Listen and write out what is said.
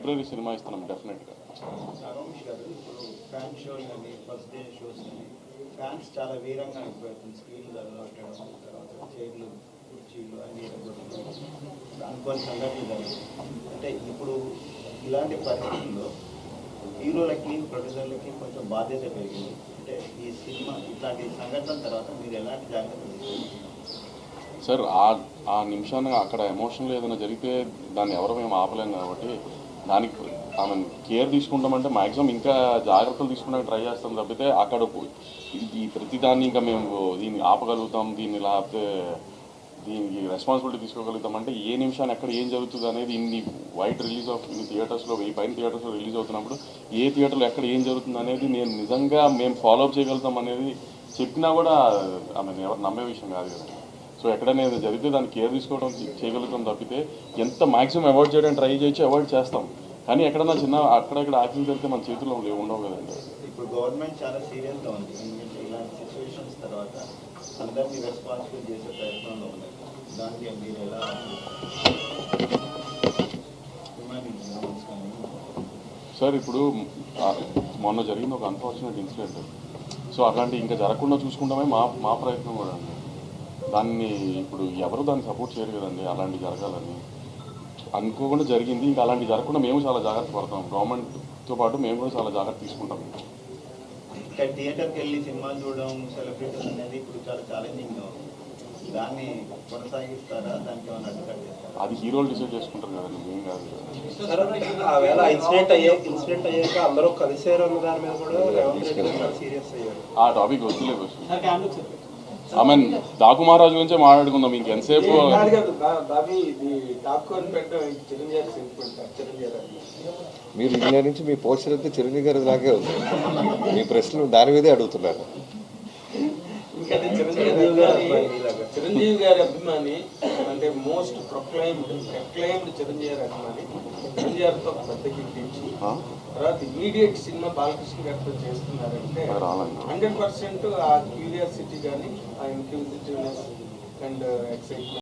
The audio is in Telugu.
ఫిబ్రవరి సినిమా ఇస్తున్నాం డెఫినెట్గా. రమేష్ గారు ఇప్పుడు ఫ్యాన్ షోలు కానీ ఫస్ట్ డే షోస్ కానీ ఫ్యాన్స్ చాలా వీరంగా అయిపోతుంది. స్క్రీన్లు అలవాటడం, తర్వాత చైర్లు కుర్చీలు అన్ని అనుకోని సంఘటనలు జరుగుతుంది. అంటే ఇప్పుడు ఇలాంటి పరిస్థితుల్లో హీరోలకి ప్రొడ్యూసర్లకి కొంచెం బాధ్యత పెరిగింది. అంటే ఈ సినిమా ఇట్లాంటి సంఘటనల తర్వాత మీరు ఎలాంటి జాగ్రత్తలు తీసుకుంటారు సార్? ఆ నిమిషాన్ని అక్కడ ఎమోషనల్ ఏదైనా జరిగితే దాన్ని ఎవరు మేము ఆపలేం కాబట్టి దానికి ఆమె కేర్ తీసుకుంటామంటే మ్యాక్సిమం ఇంకా జాగ్రత్తలు తీసుకుంటానికి ట్రై చేస్తాం తప్పితే అక్కడ ఈ ప్రతిదాన్ని ఇంకా మేము దీన్ని ఆపగలుగుతాం, దీన్ని లేకపోతే దీనికి రెస్పాన్సిబిలిటీ తీసుకోగలుగుతాం అంటే ఏ నిమిషాన్ని ఎక్కడ ఏం జరుగుతుంది అనేది ఇన్ని వైట్ రిలీజ్ ఆఫ్ ఇన్ని థియేటర్స్లో 1000 పైన థియేటర్స్లో రిలీజ్ అవుతున్నప్పుడు ఏ థియేటర్లో ఎక్కడ ఏం జరుగుతుంది అనేది నేను నిజంగా మేము ఫాలో అప్ చేయగలుగుతాం అనేది చెప్పినా కూడా ఆమె ఎవరు నమ్మే విషయం కాదు కదా. సో ఎక్కడైనా ఏదో జరిగితే దాన్ని కేర్ తీసుకోవడం చేయగలుగుతాం తప్పితే ఎంత మ్యాక్సిమం అవాయిడ్ చేయడానికి ట్రై చేయొచ్చు, అవాయిడ్ చేస్తాం. కానీ ఎక్కడన్నా చిన్న అక్కడక్కడ యాక్సిడెంట్ జరిగితే మన చేతుల్లో ఉండవు కదండి. ఇప్పుడు గవర్నమెంట్ చాలా సీరియస్గా ఉంది. ఎందుకంటే ఇలాంటి సిచ్యువేషన్స్ తర్వాత అందరినీ రెస్పాన్సిబుల్ చేసే ప్రయత్నంలో ఉన్నారు. దానికి మీరు ఎలా సార్? ఇప్పుడు మొన్న జరిగింది ఒక అన్ఫార్చునేట్ ఇన్సిడెంట్. సో అట్లాంటి ఇంకా జరగకుండా చూసుకుంటామే మా ప్రయత్నం కూడా అండి. దాన్ని ఇప్పుడు ఎవరు దాన్ని సపోర్ట్ చేయరు కదండి. అలాంటి జరగాలని అనుకోకుండా జరిగింది. ఇంకా అలాంటి జరగకుండా మేము చాలా జాగ్రత్త పడతాం. గవర్నమెంట్తో పాటు మేము కూడా చాలా జాగ్రత్త తీసుకుంటాం. ఇంకా థియేటర్కి వెళ్ళి సినిమాలు చూడడం, సెలబ్రిటీస్ అనేది ఇప్పుడు చాలా ఛాలెంజింగ్గా ఉంది. దాన్ని కొనసాగిస్తారా? దానికి ఏమైనా అడ్డుకట్ట చేస్తారా? అది హీరోలు డిసైడ్ చేసుకుంటారు కదండి, మేము కాదు. ఇన్సిడెంట్ అయ్యాక అందరూ కలిసారు అన్న దాని మీద కూడా రేవంత్ రెడ్డి గారు సీరియస్ అయ్యారు. ఆ టాపిక్ వద్దులేదు. ఐ మీన్ డాకు మహారాజు గురించే మాట్లాడుకుందాం ఇంకెంతసేపు. మీరు ఇండియా నుంచి మీ పోస్టర్ అయితే చిరంజీవి గారి లాగే ఉంది. మీ ప్రశ్నలు దాని మీదే అడుగుతున్నారు. చిరంజీవి గారి అభిమాని అంటే మోస్ట్ ప్రొక్లైమ్డ్ చిరంజీవి గారి అభిమాని. చిరంజీవి గారితో పెద్ద గిట్టించి తర్వాత ఇమీడియట్ సినిమా బాలకృష్ణ గారితో చేస్తున్నారంటే 100% ఆ క్యూరియాసిటీ కానీ ఆ ఇంక్యూజిటివ్నెస్ అండ్ ఎక్సైట్మెంట్